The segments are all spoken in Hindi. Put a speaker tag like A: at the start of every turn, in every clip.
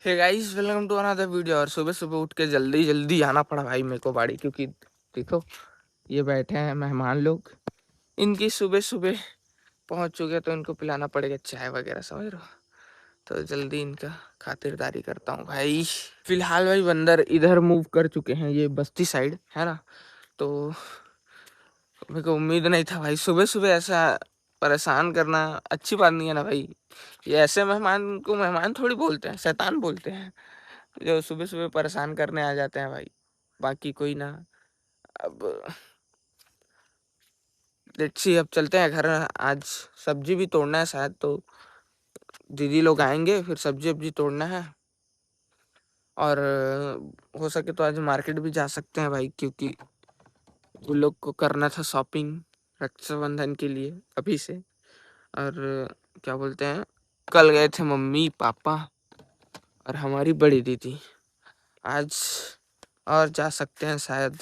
A: Hey guys, welcome to another video. और सुबह सुबह उठ के जल्दी जल्दी आना पड़ा भाई मेरे को बाड़ी, क्योंकि देखो ये बैठे हैं मेहमान लोग। इनकी सुबह सुबह पहुंच चुके तो इनको पिलाना पड़ेगा चाय वगैरह, समझ रहे हो। तो जल्दी इनका खातिरदारी करता हूँ भाई। फिलहाल भाई बंदर इधर मूव कर चुके हैं, ये बस्ती साइड है ना। तो मेरे को उम्मीद नहीं था भाई सुबह सुबह ऐसा परेशान करना अच्छी बात नहीं है ना भाई। ये ऐसे मेहमान को मेहमान थोड़ी बोलते हैं, शैतान बोलते हैं, जो सुबह सुबह परेशान करने आ जाते हैं भाई। बाकी कोई ना। अब लेट्स सी, अब चलते हैं घर। आज सब्जी भी तोड़ना है शायद, तो दीदी लोग आएंगे फिर सब्जी वब्जी तोड़ना है। और हो सके तो आज मार्केट भी जा सकते हैं भाई, क्योंकि उन लोग को करना था शॉपिंग रक्षाबंधन के लिए अभी से। और क्या बोलते हैं, कल गए थे मम्मी पापा और हमारी बड़ी दीदी। आज और जा सकते हैं शायद,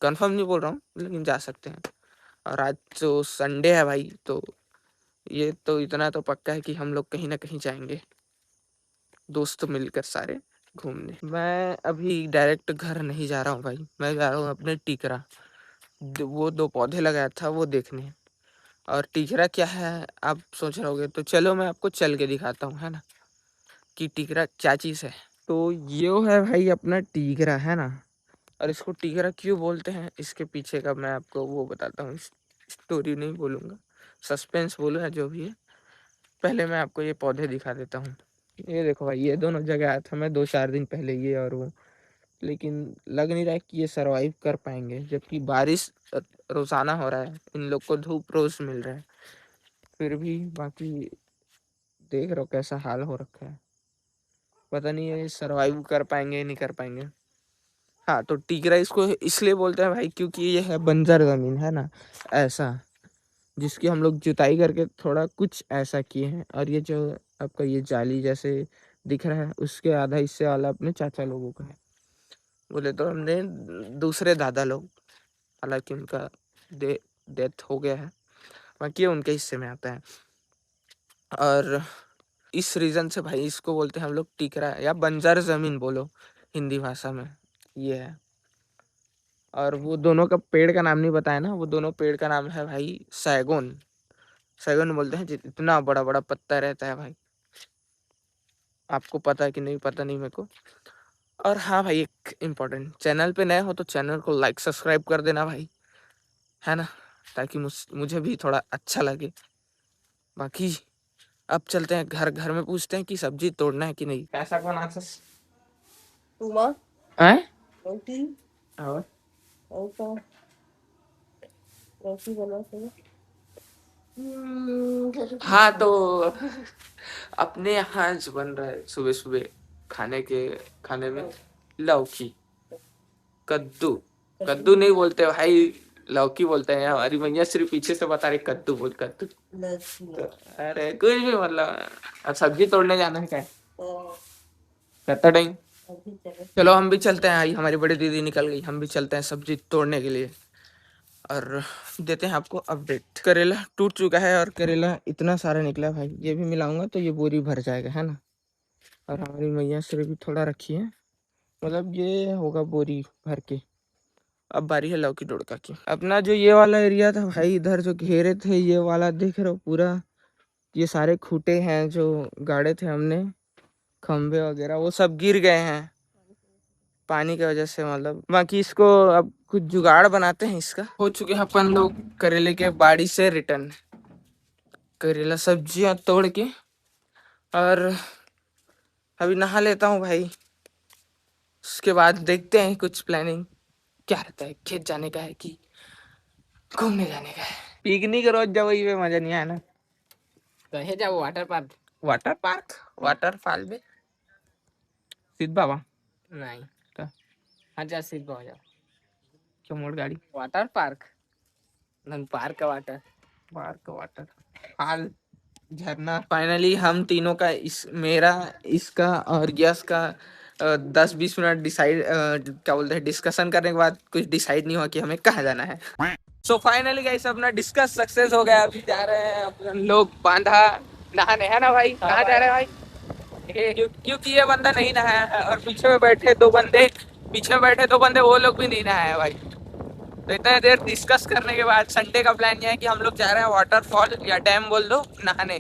A: कंफर्म नहीं बोल रहा हूँ लेकिन जा सकते हैं। और आज तो संडे है भाई, तो ये तो इतना तो पक्का है कि हम लोग कहीं ना कहीं जाएंगे, दोस्त मिलकर सारे घूमने। मैं अभी डायरेक्ट घर नहीं जा रहा हूँ भाई, मैं जा रहा हूँ अपने टीकरा। वो 2 पौधे लगाया था वो देखने। और टीकरा क्या है आप सोच रहे होगे, तो चलो मैं आपको चल के दिखाता हूँ, है ना, कि टीकरा क्या चीज़ है। तो ये है भाई अपना टीकरा, है ना। और इसको टीकरा क्यों बोलते हैं, इसके पीछे का मैं आपको वो बताता हूँ। स्टोरी नहीं बोलूँगा, सस्पेंस बोलूँ या जो भी है। पहले मैं आपको ये पौधे दिखा देता हूँ। ये देखो भाई, ये दोनों जगह आया था मैं 2-4 दिन पहले, ये और वो। लेकिन लग नहीं रहा है कि ये सरवाइव कर पाएंगे, जबकि बारिश रोजाना हो रहा है, इन लोग को धूप रोज मिल रहा है। फिर भी बाकी देख रहे हो कैसा हाल हो रखा है। पता नहीं ये सरवाइव कर पाएंगे नहीं कर पाएंगे। हाँ, तो टीगरा इसको इसलिए बोलते हैं भाई क्योंकि ये है बंजर जमीन, है ना, ऐसा, जिसकी हम लोग जुताई करके थोड़ा कुछ ऐसा किए हैं। और ये जो आपका ये जाली जैसे दिख रहा है, उसके आधा हिस्से वाला अपने चाचा लोगों का है। बोले तो हमने दूसरे दादा लोग, हालांकि उनका डेथ हो गया है, बाकी ये उनके हिस्से में आता है। और इस रीजन से भाई इसको बोलते हैं हम लोग टीकरा, या बंजर जमीन बोलो हिंदी भाषा में, ये है। और वो दोनों का पेड़ का नाम नहीं बताया ना, वो दोनों पेड़ का नाम है भाई सैगोन। सैगोन बोलते हैं, इतना बड़ा बड़ा पत्ता रहता है भाई। आपको पता है कि नहीं पता नहीं मेरे को। और हाँ भाई, एक इम्पोर्टेंट, चैनल पे नए हो तो चैनल को लाइक सब्सक्राइब कर देना भाई, है ना, ताकि मुझे भी थोड़ा अच्छा लगे। बाकी अब चलते हैं घर। घर में पूछते हैं कि सब्जी तोड़ना है कि नहीं। पैसा कौन आता है? और हाँ, तो अपने यहाँ जो बन रहा है सुबह सुबह खाने में, लौकी, कद्दू। कद्दू नहीं बोलते भाई, लौकी बोलते हैं। हमारी मैया सिर्फ पीछे से बता रही कद्दू बोल, कद्दू। तो अरे कुछ भी मतलब, अब सब्जी तोड़ने जाना है क्या, कितना टाइम। चलो हम भी चलते हैं, आई हमारी बड़ी दीदी निकल गई, हम भी चलते हैं सब्जी तोड़ने के लिए। और देते हैं आपको अपडेट। करेला टूट चुका है और करेला इतना सारा निकला भाई, ये भी मिलाऊंगा तो ये बोरी भर जाएगा, है ना। और हमारी मैया सिर्फ भी थोड़ा रखी है, मतलब ये होगा बोरी भर के। अब बारी है लौकी डोड़का की। अपना जो ये वाला एरिया था भाई, इधर जो घेरे थे ये वाला देख रहे हो पूरा, ये सारे खूटे हैं जो गाड़े थे हमने, खंभे वगैरह वो सब गिर गए हैं पानी की वजह से, मतलब। बाकी इसको अब कुछ जुगाड़ बनाते हैं इसका। हो चुके हैं अपन लोग करेले के बाड़ी से रिटर्न, करेला सब्जियां तोड़ के। और अभी नहा लेता हूँ भाई, उसके बाद देखते हैं कुछ प्लानिंग क्या रहता है, खेत जाने का है कि घूमने जाने का है। पिकनिक रोज जाओ, ये मजा नहीं आया ना। कहे जाओ water park, water park, waterfall में सिद्ध बाबा नहीं तो हाँ जा सिद्ध बाबा जाओ। क्यों मोड़ गाड़ी, water park park water, park water fall, झरना। फाइनली हम तीनों का, इस मेरा, इसका और यस का 10-20 मिनट डिसाइड क्या बोलते हैं, डिस्कशन करने के बाद कुछ डिसाइड नहीं हुआ कि हमें कहाँ जाना है। सो फाइनली गाइस अपना डिस्कस सक्सेस हो गया। अभी जा रहे हैं अपन लोग बांधा नहाने, है ना भाई। कहाँ जा रहे हैं भाई? क्योंकि ये बंदा नहीं नहाया है और पीछे में बैठे दो बंदे वो लोग भी नहीं नहाए भाई। तो इतना देर डिस्कस करने के बाद संडे का प्लान ये है कि हम लोग जा रहे हैं वाटरफॉल या डैम बोल दो नहाने।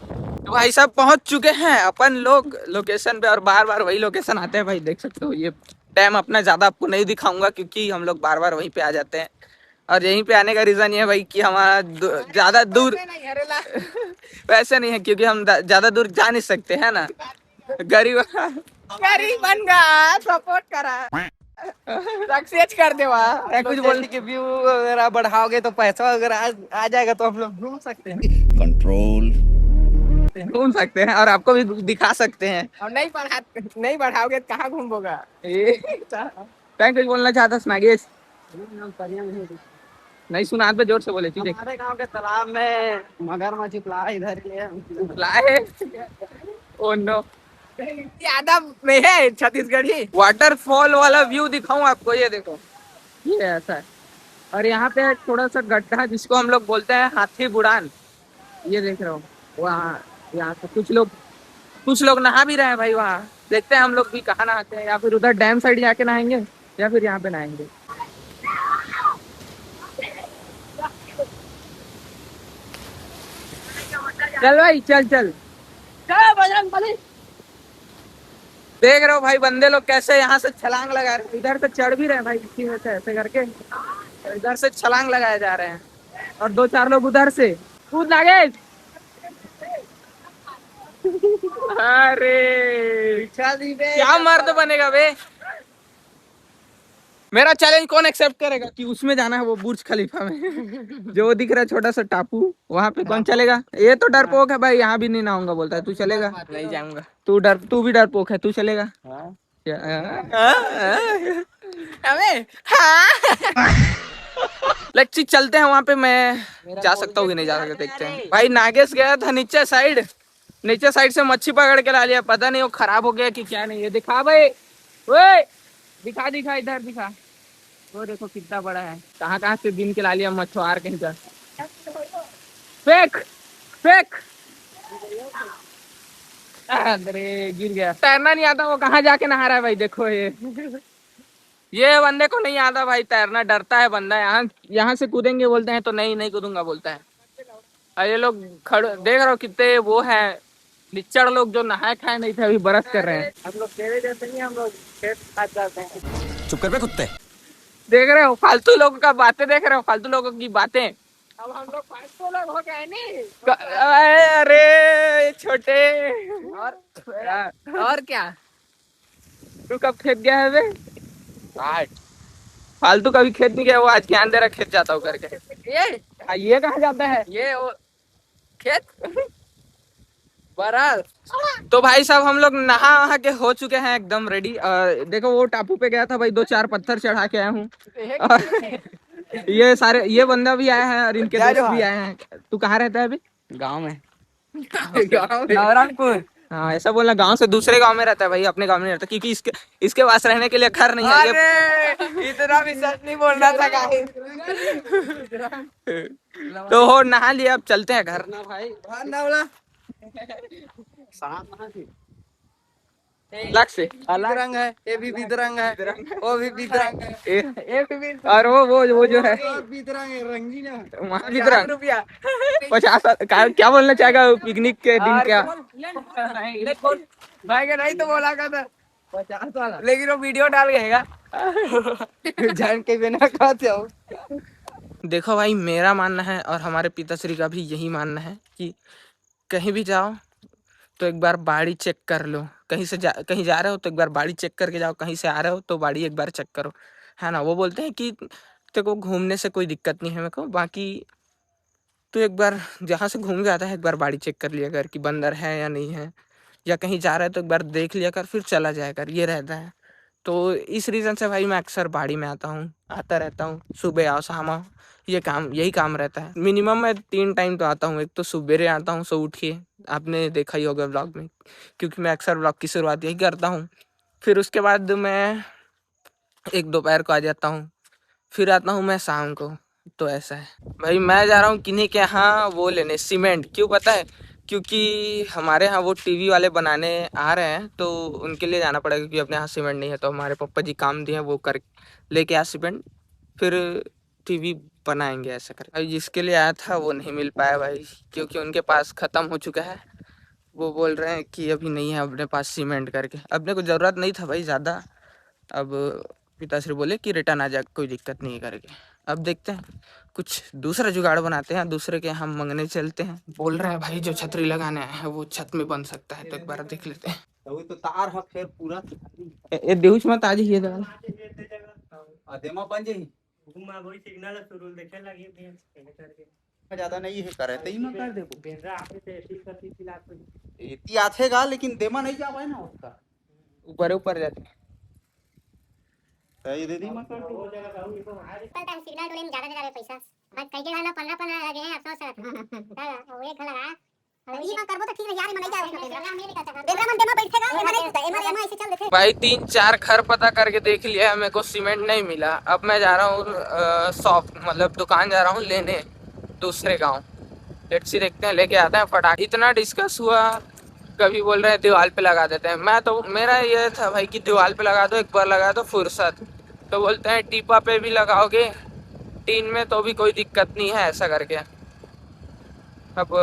A: तो भाई साहब पहुंच चुके हैं अपन लोग लोकेशन पे और बार बार वही लोकेशन आते हैं भाई, देख सकते हो। ये डैम अपना ज्यादा आपको नहीं दिखाऊंगा क्योंकि हम लोग बार बार वहीं पे आ जाते हैं। और यहीं पे आने का रीजन ये है भाई कि हमारा ज्यादा दूर वैसे नहीं है क्योंकि हम ज्यादा दूर जा नहीं सकते है ना। गरीब गरीब बन गया सपोर्ट करा सक्सेस कर दे वहाँ कुछ बोलने के व्यू वगैरह बढ़ाओगे तो पैसा अगर आ जाएगा तो हम लोग घूम सकते हैं। कंट्रोल घूम सकते हैं और आपको भी दिखा सकते हैं। और नहीं बढ़ाओगे तो कहाँ घूमोगा। कुछ बोलना चाहता नागेश? नहीं सुना पे जोर से बोले। हमारे गांव के तालाब में मगरमच्छ उपला इधर लाए। ओ नो यादव में है छत्तीसगढ़ी। वाटरफॉल वाला व्यू दिखाऊं आपको, ये देखो ये ऐसा है। और यहाँ पे थोड़ा सा गड्ढा जिसको हम लोग बोलते हैं हाथी बुड़ान, ये देख रहे हो वहाँ। यहाँ पे कुछ लोग नहा भी रहे हैं भाई वहाँ। देखते हैं हम लोग भी कहाँ नहाते हैं, या फिर उधर डैम साइड जाके नहाएंगे या फिर यहाँ पे नहाएंगे। चल भाई चल बजरंग बली। देख रहे हो भाई बंदे लोग कैसे यहाँ से छलांग लगा रहे हैं, इधर से चढ़ भी रहे हैं भाई इसी में से ऐसे करके। इधर से छलांग लगाए जा रहे हैं और 2-4 लोग उधर से कूद नागेश। अरे क्या मर्द बनेगा बे। मेरा चैलेंज कौन एक्सेप्ट करेगा कि उसमें जाना है वो बुर्ज खलीफा में जो दिख रहा है छोटा सा टापू, वहां पे कौन चलेगा। ये तो डरपोक है भाई, यहाँ भी नहीं नहाऊंगा बोलता है। तू चलेगा? नहीं जाऊंगा। तू भी डरपोक है, तू चलेगा? लेट्स चलते हैं वहां पे। मैं जा सकता हूँ कि नहीं जा सकता देखते हैं। भाई नागेश गया था नीचे साइड से मच्छी पकड़ के ला लिया, पता नहीं वो खराब हो गया कि क्या। नहीं ये दिखा भाई, ओए दिखा इधर दिखा। वो देखो कितना बड़ा है, कहाँ से दिन के ला लिया मछुआर कहीं का। फेक अरे गिर गया। तैरना नहीं आता वो कहाँ जाके नहा रहा है भाई, देखो ये बंदे को नहीं आता भाई तैरना, डरता है बंदा। यहाँ से कूदेंगे बोलते हैं तो नहीं कूदूंगा बोलता है। और ये लोग देख रहे हो कितने वो है निच्चड़ लोग जो नहाए खाए नहीं थे अभी बरस कर रहे हैं। हम लोग तेरे जैसे नहीं, हम लोग खेत खाद जाते हैं। चुप कर बे कुत्ते। देख रहे हो फालतू लोगों का बातें, देख रहे हो फालतू लोगों की बातें। अब हम लोग फालतू लोग हो गए नहीं। अरे छोटे और क्या। तू कब खेत गया है बे? फालतू कभी खेत नहीं गया, वो आज ध्यान दे रहा खेत जाता हूँ करके। ये कहाँ जाता है ये वो खेत बरल। तो भाई साहब हम लोग नहा वहा के हो चुके हैं एकदम रेडी। देखो वो टापू पे गया था भाई, 2-4 पत्थर चढ़ा के आया हूँ। और ये बंदा भी आया है और इनके दोस्त भी आए हैं। तू कहाँ रहता है अभी? गाँव में। नवरंगपुर। हाँ ऐसा बोलना, गांव से दूसरे गांव में रहता है भाई, अपने गांव में नहीं रहता क्योंकि इसके पास रहने के लिए घर नहीं है। अरे इतना भी सच नहीं बोलना था गाइस। तो हो नहा लिया, अब चलते हैं घर ना भाई। अलग से अलग रंग है, ये भी बिदरंग है, वो भी बिदरंग है, और वो जो है रंगीन है वहाँ बिदरंग। रुपया 50 क्या बोलना चाहेगा पिकनिक के दिन? क्या भाई का नहीं तो बोला का था 50 वाला, लेकिन वो वीडियो डाल गएगा जान के बिना खाते हो। देखो भाई मेरा मानना है और हमारे पिताश्री का भी यही मानना है कि कहीं भी जाओ तो एक बार बाड़ी चेक कर लो। कहीं जा रहे हो तो एक बार बाड़ी चेक करके जाओ, कहीं से आ रहे हो तो बाड़ी एक बार चेक करो, है ना। वो बोलते हैं कि तेरे को घूमने से कोई दिक्कत नहीं है मेरे को, बाकी तो एक बार जहाँ से घूम के आता है एक बार बाड़ी चेक कर लिया कर कि बंदर है या नहीं है, या कहीं जा रहा है तो एक बार देख लिया कर फिर चला जाया कर, ये रहता है। तो इस रीज़न से भाई मैं अक्सर बाड़ी में आता रहता हूँ। सुबह आओ शाम आओ, यही काम रहता है। मिनिमम मैं 3 टाइम तो आता हूँ। एक तो सुबेरे आता हूँ सो उठिए, आपने देखा ही होगा ब्लॉग में, क्योंकि मैं अक्सर ब्लॉग की शुरुआत यही करता हूँ। फिर उसके बाद मैं एक दोपहर को आ जाता हूँ, फिर आता हूँ मैं शाम को। तो ऐसा है भाई। मैं जा रहा हूँ किन्हीं के यहाँ वो लेने सीमेंट, क्यों पता है? क्योंकि हमारे यहाँ वो टीवी वाले बनाने आ रहे हैं, तो उनके लिए जाना पड़ेगा, क्योंकि अपने यहाँ सीमेंट नहीं है। तो हमारे पापा जी काम दिए हैं, वो कर लेके आ सीमेंट, फिर टीवी बनाएंगे ऐसा कर। भाई जिसके लिए आया था वो नहीं मिल पाया भाई, क्योंकि उनके पास ख़त्म हो चुका है। वो बोल रहे हैं कि अभी नहीं है अपने पास सीमेंट करके। अपने को ज़रूरत नहीं था भाई ज़्यादा। अब पिताश्री बोले कि रिटर्न आ जा, कोई दिक्कत नहीं है करके। अब देखते हैं, कुछ दूसरा जुगाड़ बनाते हैं, दूसरे के हम मंगने चलते हैं। बोल रहे हैं भाई जो छतरी लगाने आए हैं वो छत में बन सकता है, तो एक बार देख लेते हैं।
B: तो तार है फिर पूरा
A: ये देहुच मत आज ही दाल
B: अदेमा बन जाई
C: घुमा वही सिग्नल शुरू देखे लगी करके
B: ज्यादा नहीं है करे तो ही मैं कर देबो
C: बेंद्रा आते थे ठीक करती थी लाख
B: इतनी आछेगा लेकिन देमा नहीं जावे ना उसका
A: ऊपर ऊपर जाते हैं।
B: सही दे दी मैं कर
C: वो
B: दूं
C: जगह कहूँ इसको हमारे
D: पता है सिग्नल डोले में ज्यादा से ज्यादा पैसा बस कई जगह ना 15 लगे हैं 800 से वो एक लगा अरे ई करबो तो ठीक है यार मन जाए उसमें बेंद्रा में नहीं कहता बेंद्रा मन देमा बैठेगा एमा नहीं होता एमा ऐसे चल देखे
A: भाई 3-4 घर पता करके देख लिया है, मेरे को सीमेंट नहीं मिला। अब मैं जा रहा हूँ शॉप, मतलब दुकान जा रहा हूँ लेने दूसरे गांव। लेट्स सी, देखते हैं लेके आते हैं फटाक। इतना डिस्कस हुआ, कभी बोल रहे हैं दीवार पे लगा देते हैं। मैं तो मेरा ये था भाई कि दीवार पे लगा दो, एक बार लगा दो फुर्सत। तो बोलते हैं टीपा पे भी लगाओगे टीन में तो भी कोई दिक्कत नहीं है, ऐसा करके। अब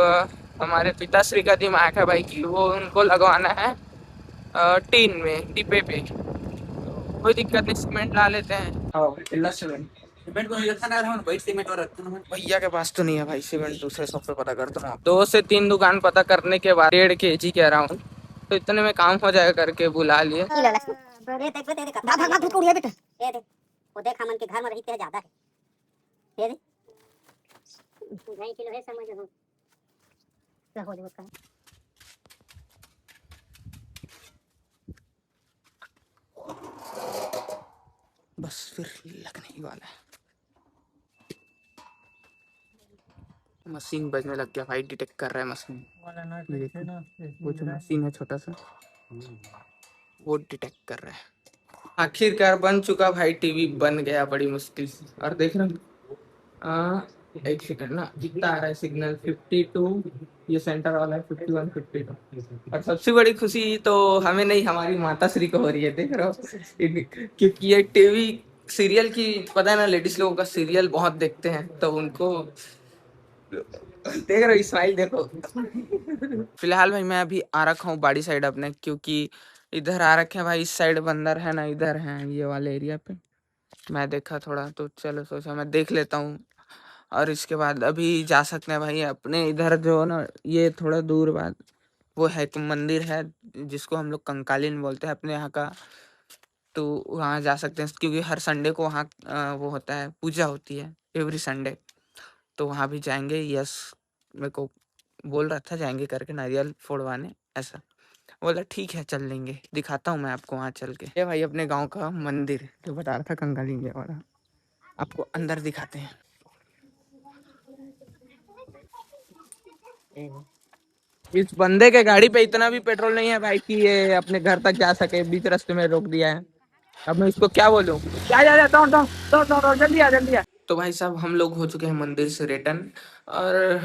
A: हमारे पिताश्री का दिमाग है भाई कि वो उनको लगवाना है टीन में, टीपे पे। कोई दिक्कत नहीं, सीमेंट ला लेते हैं। हाँ सीमेंट
B: सीमेंट को रखा ना रहा भाई सीमेंट और रखता ना
A: भैया के पास तो नहीं है भाई सीमेंट, दूसरे शॉप पे पता करता हूँ। 2 से 3 दुकान पता करने के बाद 1.5 kg कह रहा हूँ, तो इतने में काम हो जाएगा करके बुला लिए।
D: ये देख भाग भाग भाग उड़ बेटा ये देख वो देख हमन के घर में रहते ज्यादा है ये देख 2.5 किलो है समझ लो क्या हो जाएगा उसका
A: बस फिर लगने ही वाला है। मशीन बजने लग गया भाई, डिटेक्ट कर रहा है मशीन।
C: वाला ना
A: ये
C: देखे ना
A: वो जो मशीन है छोटा सा, वो डिटेक्ट कर रहा है। आखिरकार बन चुका भाई, टीवी बन गया बड़ी मुश्किल से। और देख रहे हो एक सेकंड ना, कितना आ रहा है सिग्नल 52, ये सेंटर वाला है 51 52। और सबसे बड़ी खुशी तो हमें नहीं, हमारी माता श्री को हो रही है, देख रहे हो। क्योंकि ये टीवी सीरियल की, पता है ना, लेडीज लोगों का सीरियल बहुत देखते हैं, तो उनको देख रहे हो, स्माइल देखो। फिलहाल भाई मैं अभी आ रखा हूँ बाड़ी साइड अपने, क्योंकि इधर आ रखे हैं भाई, इस साइड बंदर है ना, इधर है ये वाले एरिया पे। मैं देखा थोड़ा, तो चलो सोचा मैं देख लेता हूँ। और इसके बाद अभी जा सकते हैं भाई अपने इधर, जो ना ये थोड़ा दूर बाद वो है एक मंदिर है जिसको हम लोग कंकालीन बोलते हैं अपने यहाँ का। तो वहाँ जा सकते हैं, क्योंकि हर संडे को वहाँ वो होता है, पूजा होती है एवरी संडे। तो वहाँ भी जाएंगे। यस, मेरे को बोल रहा था जाएंगे करके नारियल फोड़वाने, ऐसा बोला ठीक है चल लेंगे। दिखाता हूँ मैं आपको वहाँ चल के। ये भाई अपने गांव का मंदिर जो बता रहा था कंकाली वाला, आपको अंदर दिखाते हैं। इस बंदे के गाड़ी पे इतना भी पेट्रोल नहीं है भाई कि ये अपने घर तक जा सके, बीच रास्ते में रोक दिया है। अब मैं इसको क्या बोलूं, जा जल्दी आ जल्दी आ। तो भाई साहब हम लोग हो चुके हैं मंदिर से रिटर्न, और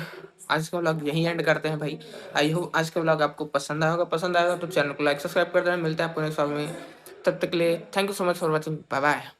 A: आज का व्लॉग यहीं एंड करते हैं भाई। आई होप आज का व्लॉग आपको पसंद आया होगा। पसंद आएगा तो चैनल को लाइक सब्सक्राइब कर देना। मिलते हैं आपको नेक्स्ट व्लॉग में, तब तक के लिए thank you so much for watching, bye bye.